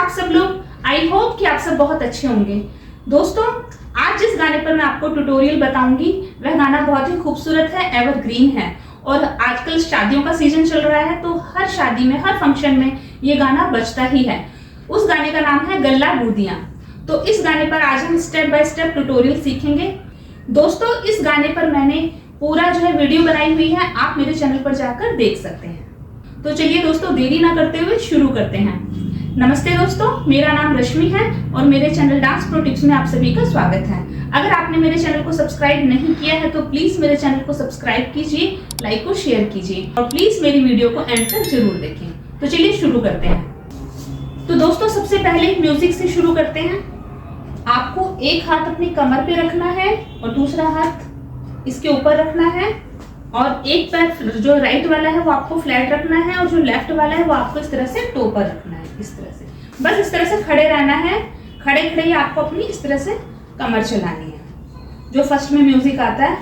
आप सब लोग? आई होप कि आप सब बहुत अच्छे होंगे। दोस्तों, आज जिस गाने पर मैं आपको ट्यूटोरियल बताऊंगी वह गाना बहुत ही खूबसूरत है, एवरग्रीन है और आजकल शादियों का सीजन चल रहा है तो हर शादी में, हर फंक्शन में ये गाना बजता ही है। उस गाने का नाम है गल्ला बूदियां। तो इस गाने पर आज हम स्टेप बाय स्टेप ट्यूटोरियल सीखेंगे। दोस्तों, इस गाने पर मैंने पूरा जो है वीडियो बनाई हुई है, आप मेरे चैनल पर जाकर देख सकते हैं। तो चलिए दोस्तों, देरी ना करते हुए शुरू करते हैं। नमस्ते दोस्तों, मेरा नाम रश्मि है और मेरे चैनल डांस प्रो टिप्स में आप सभी का स्वागत है। अगर आपने मेरे चैनल को सब्सक्राइब नहीं किया है तो प्लीज मेरे चैनल को सब्सक्राइब कीजिए, लाइक और शेयर कीजिए और प्लीज मेरी वीडियो को एंड तक जरूर देखें। तो चलिए शुरू करते हैं। तो दोस्तों, सबसे पहले म्यूजिक से शुरू करते हैं। आपको एक हाथ अपनी कमर पे रखना है और दूसरा हाथ इसके ऊपर रखना है और एक पैर जो राइट वाला है वो आपको फ्लैट रखना है और जो लेफ्ट वाला है वो आपको इस तरह से टो पर रखना है। इस तरह से बस इस तरह से खड़े रहना है। खड़े खड़े ही आपको अपनी इस तरह से कमर चलानी है। जो फर्स्ट में म्यूजिक आता है,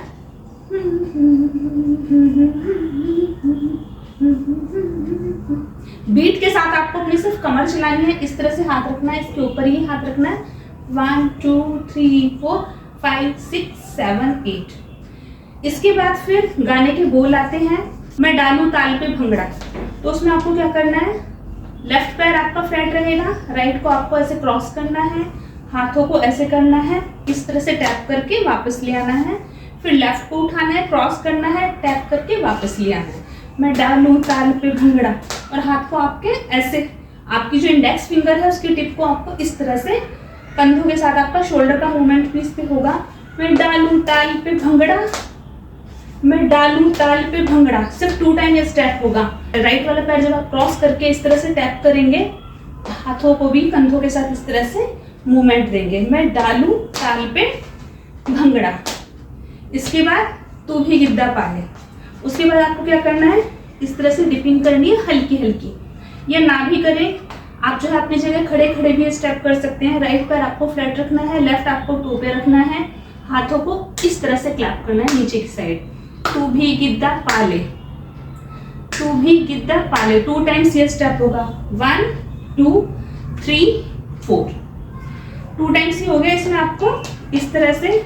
बीट के साथ आपको अपनी सिर्फ कमर चलानी है। इस तरह से हाथ रखना है, इसके ऊपर ही हाथ रखना है। 1 2 3 4 5 6 7 8। इसके बाद फिर गाने के बोल आते हैं, मैं डालूं ताल पे भंगड़ा। तो उसमें आपको क्या करना है, लेफ्ट पैर आपका फ्लैट रहेगा, राइट को आपको ऐसे क्रॉस करना है, हाथों को ऐसे करना है, इस तरह से टैप करके वापस ले आना है। फिर लेफ्ट को उठाना है, क्रॉस करना है, टैप करके वापस ले आना है। मैं डालूं ताल पे भंगड़ा और हाथ को आपके ऐसे, आपकी जो इंडेक्स फिंगर है उसकी टिप को आपको इस तरह से कंधों के साथ आपका शोल्डर का मूवमेंट भी इस पे होगा। मैं डालूं ताल पे भंगड़ा, मैं डालूं ताल पे भंगड़ा। सिर्फ 2 टाइम ये स्टेप होगा। राइट वाला पैर जब आप क्रॉस करके इस तरह से टैप करेंगे, हाथों को भी कंधों के साथ इस तरह से मूवमेंट देंगे। मैं डालूं ताल पे भंगड़ा। इसके बाद तू भी गिद्दा पाले। उसके बाद आपको क्या करना है, इस तरह से डिपिंग करनी है हल्की हल्की। ये ना भी करें आप जो है अपनी जगह खड़े खड़े भी स्टेप कर सकते हैं। राइट पैर आपको फ्लैट रखना है, लेफ्ट आपको टो पे रखना है, हाथों को इस तरह से क्लैप करना है नीचे की साइड। तू भी गिद्दा पाले, तू भी गिद्दा पाले। 2 टाइम्स ये स्टेप होगा। 1 2 3 4। 2 टाइम्स ही हो गया। इसमें आपको इस तरह से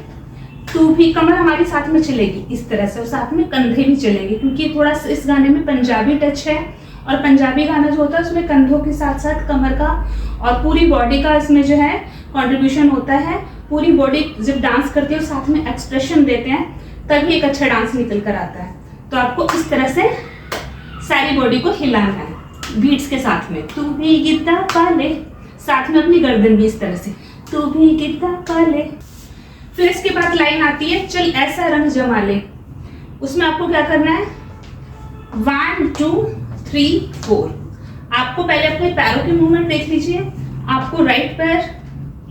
तू भी, कमर हमारी साथ में चलेगी इस तरह से और साथ में कंधे भी चलेंगे क्योंकि थोड़ा इस गाने में पंजाबी टच है और पंजाबी गाना जो होता है उसमें कंधों के साथ साथ कमर का और पूरी बॉडी का इसमें जो है कंट्रीब्यूशन होता है। पूरी बॉडी जब डांस करती है और साथ में एक्सप्रेशन देते हैं तभी एक अच्छा डांस निकल कर आता है। तो आपको इस तरह से सारी बॉडी को हिलाना है बीट्स के साथ में। तू भी गिद्दा पाले, साथ में अपनी गर्दन भी इस तरह से, तू भी गिद्दा पाले। फिर इसके बाद लाइन आती है, चल ऐसा रंग जमा ले। उसमें आपको क्या करना है, 1 2 3 4। आपको पहले अपने पैरों की मूवमेंट देख लीजिए। आपको राइट पैर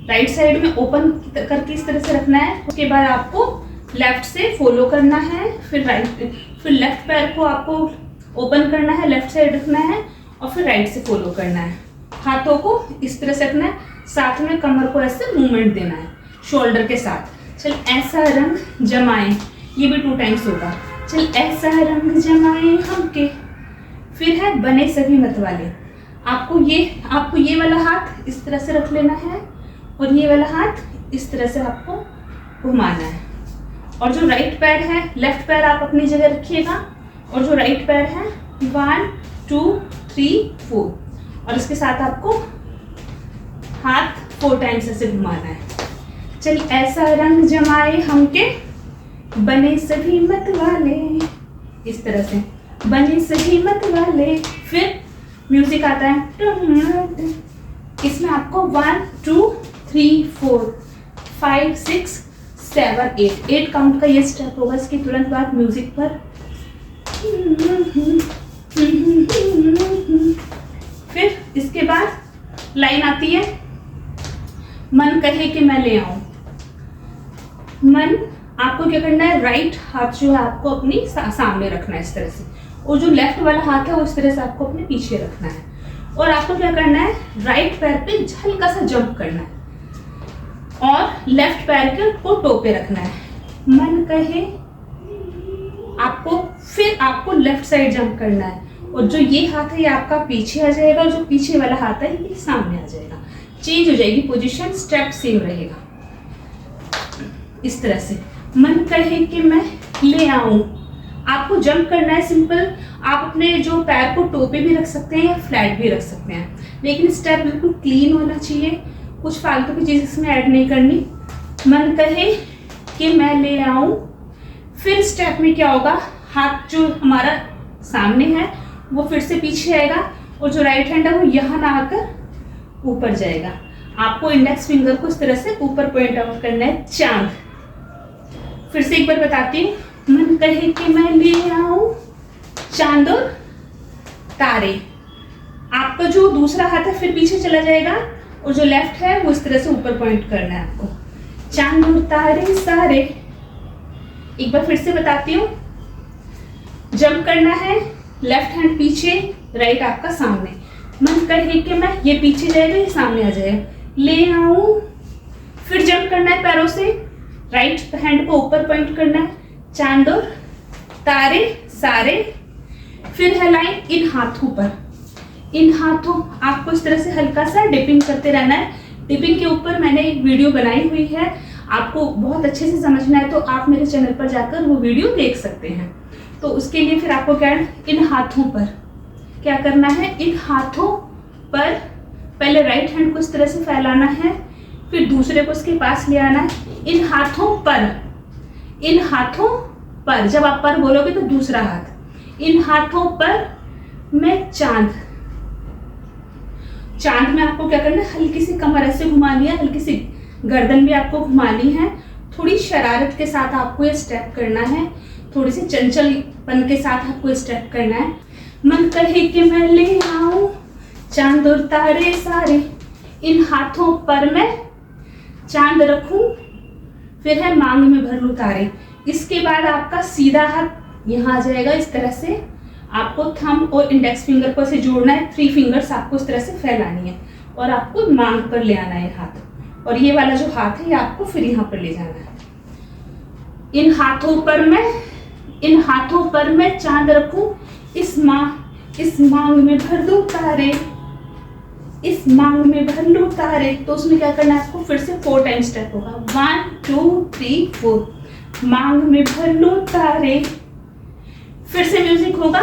राइट साइड में ओपन करके इस तरह से रखना है। उसके बाद आपको लेफ्ट से फॉलो करना है, फिर लेफ्ट पैर को आपको ओपन करना है, लेफ्ट साइड रखना है और फिर राइट से फॉलो करना है। हाथों को इस तरह से रखना है, साथ में कमर को ऐसे मूवमेंट देना है शोल्डर के साथ। चल ऐसा रंग जमाए, ये भी 2 टाइम्स होगा। चल ऐसा रंग जमाए हमके। फिर है बने सभी मतवाले। आपको ये वाला हाथ इस तरह से रख लेना है और ये वाला हाथ इस तरह से आपको घुमाना है। और जो राइट पैर है, लेफ्ट पैर आप अपनी जगह रखिएगा और जो राइट पैर है 1 2 3 4 और इसके साथ आपको हाथ 4 टाइम्स ऐसे घुमाना है। चल ऐसा रंग जमाए हमके, बने सभी मतवाले। इस तरह से बने सभी मतवाले। फिर म्यूजिक आता है, इसमें आपको 1 2 3 4 5 6 7 8 काउंट का ये स्टेप होगा। इसके तुरंत बाद म्यूजिक पर फिर इसके बाद लाइन आती है, मन कहे कि मैं ले आऊं। मन आपको क्या करना है, राइट हाथ जो है आपको अपनी सामने रखना है इस तरह से और जो लेफ्ट वाला हाथ है वो इस तरह से आपको अपने पीछे रखना है। और आपको क्या करना है, राइट पैर पे हल्का सा जंप करना है और लेफ्ट पैर को टो पे रखना है। मन कहे, फिर आपको लेफ्ट साइड जंप करना है और जो ये हाथ है ये आपका पीछे आ जाएगा, और जो पीछे वाला हाथ है ये सामने आ जाएगा। चेंज हो जाएगी पोजीशन, स्टेप सेम रहेगा। इस तरह से मन कहे कि मैं ले आऊं। आपको जंप करना है सिंपल। आप अपने जो पैर को टो पे भी रख सकते हैं या फ्लैट भी रख सकते हैं, लेकिन स्टेप बिल्कुल क्लीन होना चाहिए, कुछ फालतू की चीज़ इसमें ऐड नहीं करनी। मन कहे कि मैं ले आऊं। फिर स्टेप में क्या होगा, हाथ जो हमारा सामने है वो फिर से पीछे आएगा, और जो राइट हैंड है वो यहाँ ना आकर ऊपर जाएगा। आपको इंडेक्स फिंगर को इस तरह से ऊपर पॉइंट आउट करना है, चांद। फिर से एक बार बताती हूँ, मन कहे कि मैं ले आऊं चांद और तारे। आपका जो दूसरा हाथ है फिर पीछे चला जाएगा, और जो लेफ्ट है वो इस तरह से ऊपर पॉइंट करना है आपको, चांद और तारे सारे। एक बार फिर से बताती हूँ, जंप करना है, लेफ्ट हैंड पीछे, राइट आपका सामने। मन कहे कि मैं, ये पीछे जाएगा ये सामने आ जाएगा, ले आऊं। फिर जंप करना है पैरों से, राइट हैंड को ऊपर पॉइंट करना है, चांद और तारे सारे। फिर है लाइन इन हाथों पर। इन हाथों आपको इस तरह से हल्का सा डिपिंग करते रहना है। डिपिंग के ऊपर मैंने एक वीडियो बनाई हुई है, आपको बहुत अच्छे से समझना है तो आप मेरे चैनल पर जाकर वो वीडियो देख सकते हैं। तो उसके लिए फिर आपको क्या है, इन हाथों पर क्या करना है, इन हाथों पर पहले राइट हैंड को इस तरह से फैलाना है, फिर दूसरे को इसके पास ले आना है। इन हाथों पर, इन हाथों पर, जब आप पर बोलोगे तो दूसरा हाथ, इन हाथों पर मैं चांद। चांद में आपको क्या करना है, हल्की सी कमर ऐसे घुमानी है, हल्की सी गर्दन भी आपको घुमानी है। थोड़ी शरारत के साथ आपको ये स्टेप करना है, थोड़ी सी चंचलपन के साथ आपको ये स्टेप करना है। मन कहे कि मैं ले आऊं चांद और तारे सारे, इन हाथों पर मैं चांद रखूं, फिर है मांग में भर लूं तारे। इसके बाद आपका सीधा हाथ यहाँ आ जाएगा, इस तरह से आपको थंब और इंडेक्स फिंगर को ऐसे जोड़ना है, 3 फिंगर्स आपको इस तरह से फैलानी है, और आपको मांग पर ले आना है हाथ, और ये वाला जो हाथ है ये आपको फिर यहाँ पर ले जाना है। इन हाथों पर मैं, इन हाथों पर मैं चांद रखूं, इस मांग में भर दूं तारे, इस मांग में भर लूं तारे। तो उसमें क्या करना है आपको, फिर से 4 टाइम स्टेप होगा, 1 2 3 4, मांग में भर लूं तारे। फिर से म्यूजिक होगा।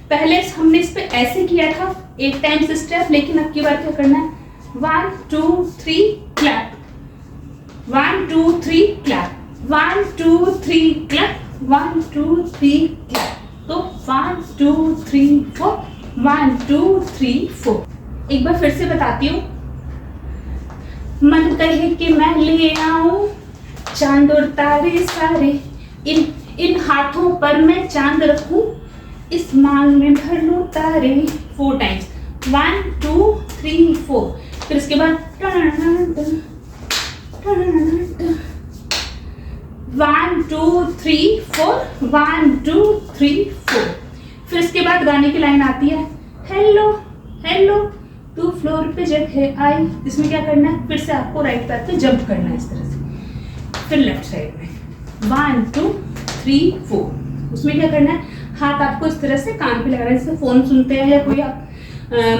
पहले हमने इस पे ऐसे किया था 8 टाइम्स स्टेप, लेकिन अब की बार क्या करना है, 1 2 3 क्लैप, 1 2 3 क्लैप, 1 2 3 क्लैप, 1 2 3 क्लैप। तो 1 2 3 4, 1 2 3 4। एक बार फिर से बताती हूँ, मन कहे कि मैं ले आऊं चांद और तारे सारे, इन हाथों पर मैं चांद रखूं, इस मांग में भर लूं तारे। 4 टाइम्स, 1 2 3 4। फिर इसके बाद 1 2 3 4, 1 2 3 4। फिर इसके बाद गाने की लाइन आती है, हेलो हेलो तू फ्लोर पे जब है आई। इसमें क्या करना है, फिर से आपको राइट पैर पे जंप करना है इस तरह से, फिर लेफ्ट साइड में 1 2 3 4। उसमें क्या करना है, हाथ आपको इस तरह से कान पे लगाना है, जैसे फोन सुनते हैं या कोई आप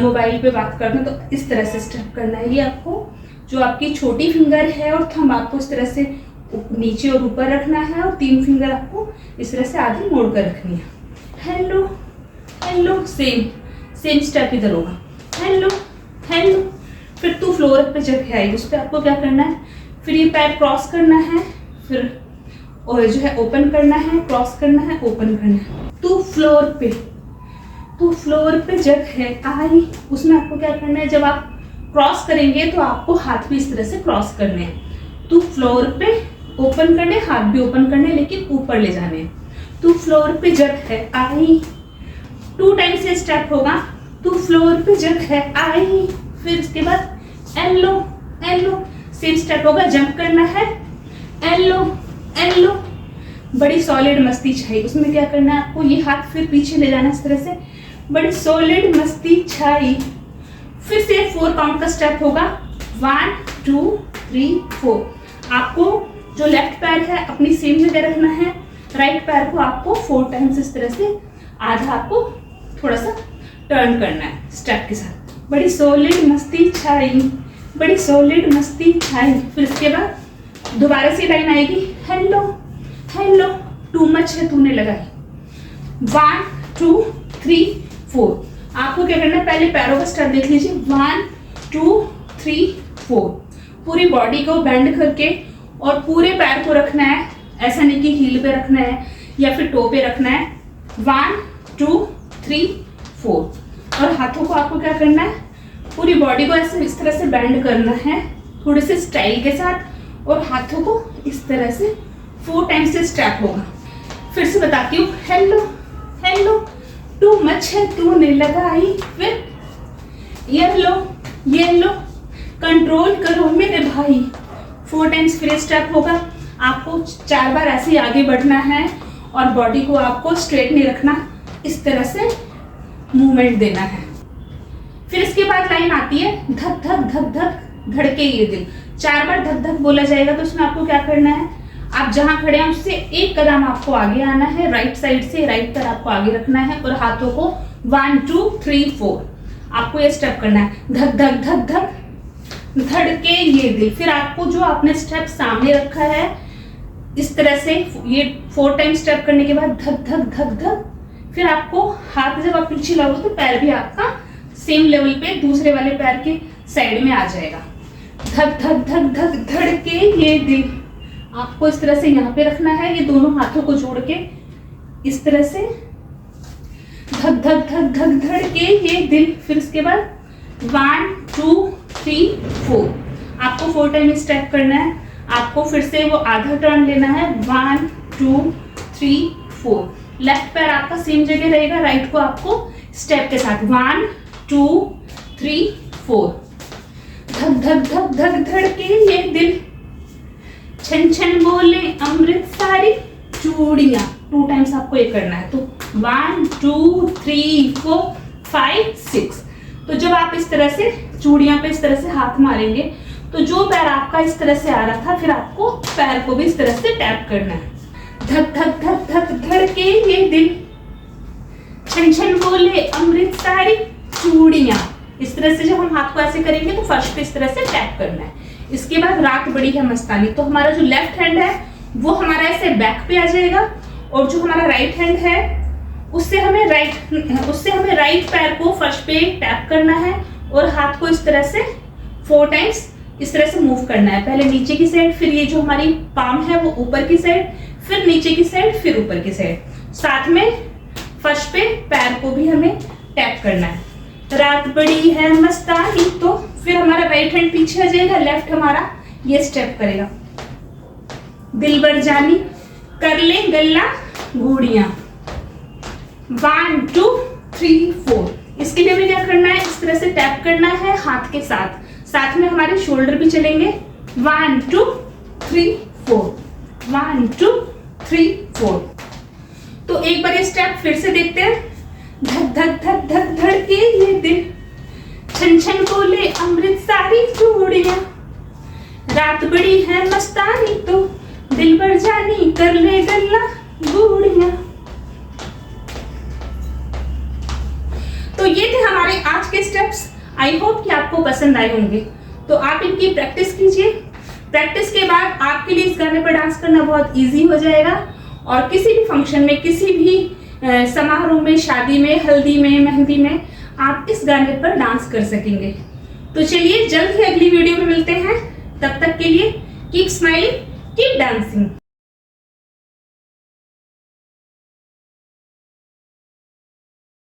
मोबाइल पे बात करते हैं तो इस तरह से स्टेप करना है। ये आपको जो आपकी छोटी फिंगर है और थंब आपको इस तरह से नीचे और ऊपर रखना है, और 3 फिंगर आपको इस तरह से आगे मोड़ कर रखनी है। हेलो हेलो, सेम स्टेप इधर होगा, हेलो हेलो। फिर तू फ्लोर पे जब है आई, उस पर आपको क्या करना है, फिर ये पैर क्रॉस करना है, फिर और जो है ओपन करना है, क्रॉस करना है, ओपन करना है। तू फ्लोर पे जब है आई, उसमें आपको क्या करना है, जब आप क्रॉस करेंगे तो आपको हाथ भी इस तरह से क्रॉस करने हैं। तू फ्लोर पे ओपन करने, हाथ भी ओपन करने, लेकिन ऊपर ले जाने हैं। तू फ्लोर पे जब है आई, 2 टाइम से स्टेप होगा, तू फ्लोर पे जब है आई। फिर इसके बाद एलो एलो, सेम स्टेप होगा, जंप करना है, एलो एलो। बड़ी सॉलिड मस्ती छाई, उसमें क्या करना है आपको, ये हाथ फिर पीछे ले जाना इस तरह से, बड़ी सॉलिड मस्ती छाई। फिर से 4 काउंट का स्टेप होगा, 1 2 3 4। आपको जो लेफ्ट पैर है अपनी सेम जगह रखना है, राइट पैर को आपको 4 टाइम्स इस तरह से आधा आपको थोड़ा सा टर्न करना है स्टेप के साथ। बड़ी सॉलिड मस्ती छाई, बड़ी सॉलिड मस्ती छाई। फिर इसके बाद दोबारा से लाइन आएगी, हेलो हेलो टू मच है तूने लगाई। 1 2 3 4। आपको क्या करना है, पहले पैरों का स्टेप देख लीजिए। 1 2 3 4। पूरी बॉडी को बेंड करके और पूरे पैर को रखना है, ऐसा नहीं कि हील पे रखना है या फिर टो पे रखना है। 1 2 3 4। और हाथों को आपको क्या करना है, पूरी बॉडी को ऐसे इस तरह से बेंड करना है थोड़े से स्टाइल के साथ, और हाथों को इस तरह से 4 टाइम्स से स्टेप होगा। फिर से बताती हूँ, हेलो हेलो टू मच है तूने लगाई। फिर येलो येलो कंट्रोल करो मेरे भाई। 4 टाइम्स फिर स्टेप होगा। आपको 4 बार ऐसे ही आगे बढ़ना है और बॉडी को आपको स्ट्रेट नहीं रखना, इस तरह से मूवमेंट देना है। फिर इसके बाद लाइन आती है, धक धक धक धक धड़के ये दिल। 4 बार धक धक बोला जाएगा तो उसमें आपको क्या करना है, आप जहां खड़े हैं उससे एक कदम आपको आगे आना है, राइट साइड से राइट पैर आपको आगे रखना है और हाथों को 1 2 3 4 आपको ये स्टेप करना है। धक धक धक धक धड़के ये दिल। फिर आपको जो आपने स्टेप सामने रखा है इस तरह से ये 4 टाइम स्टेप करने के बाद धक धक धक धक, फिर आपको हाथ जब आप पीछे लाओगे तो पैर भी आपका सेम लेवल पे दूसरे वाले पैर के साइड में आ जाएगा। धक धक धक धक धड़के ये दिल। आपको इस तरह से यहाँ पे रखना है, ये दोनों हाथों को जोड़ के इस तरह से धक धक धक धक धड़के ये दिल। फिर इसके बाद 1 2 3 4 आपको 4 टाइम स्टेप करना है। आपको फिर से वो आधा टर्न लेना है। 1 2 3 4। लेफ्ट पैर आपका सेम जगह रहेगा, राइट को आपको स्टेप के साथ 1 2 3 4। धक धक धक धक धड़के ये दिल, छन छन बोले अमृत सारी चूड़ियां। 2 टाइम्स आपको ये करना है। तो 1 2 3 4 5 6। तो जब आप इस तरह से चूड़ियां पे इस तरह से हाथ मारेंगे तो जो पैर आपका इस तरह से आ रहा था, फिर आपको पैर को भी इस तरह से टैप करना है। धक धक धक धक धड़के ये दिल, छन छन बोले अमृत सारी चूड़ियां। इस तरह से जब हम हाथ को ऐसे करेंगे तो फर्स्ट पे इस तरह से टैप करना है। इसके बाद रात बड़ी है मस्तानी। तो हमारा जो लेफ्ट हैंड है वो हमारा ऐसे बैक पे आ जाएगा और जो हमारा राइट हैंड है उससे हमें राइट पैर को फर्स्ट पे टैप करना है और हाथ को इस तरह से 4 टाइम्स इस तरह से मूव करना है। पहले नीचे की साइड, फिर ये जो हमारी पाम है वो ऊपर की साइड, फिर नीचे की साइड, फिर ऊपर की साइड। साथ में फर्स्ट पे पैर को भी हमें टैप करना है। रात बड़ी है मस्तानी। तो फिर हमारा राइट हैंड पीछे आ जाएगा, लेफ्ट हमारा ये स्टेप करेगा। दिल बर जानी कर ले गल्ला गूड़ियां। 1 2 3 4। इसके लिए भी क्या करना है, इस तरह से टैप करना है हाथ के साथ। साथ में हमारे शोल्डर भी चलेंगे। 1 2 3 4 1 2 3 4। तो एक बार ये स्टेप फिर से देखते हैं। धक धक धक धक धड़के ये दिल, छन छन बोले अमृत सारी चूड़ियां। रात बड़ी है मस्तानी तो दिल भर जानी कर ले गल्ला गूड़ियां। तो ये थे हमारे आज के स्टेप्स। आई होप कि आपको पसंद आए होंगे। तो आप इनकी प्रैक्टिस कीजिए। प्रैक्टिस के बाद आपके लिए इस गाने पर डांस करना बहुत इजी हो जाएगा और किसी भी फंक्शन में, किसी भी समारोह में, शादी में, हल्दी में, मेहंदी में आप इस गाने पर डांस कर सकेंगे। तो चलिए जल्द ही अगली वीडियो में मिलते हैं। तब तक के लिए कीप स्माइलिंग, कीप डांसिंग।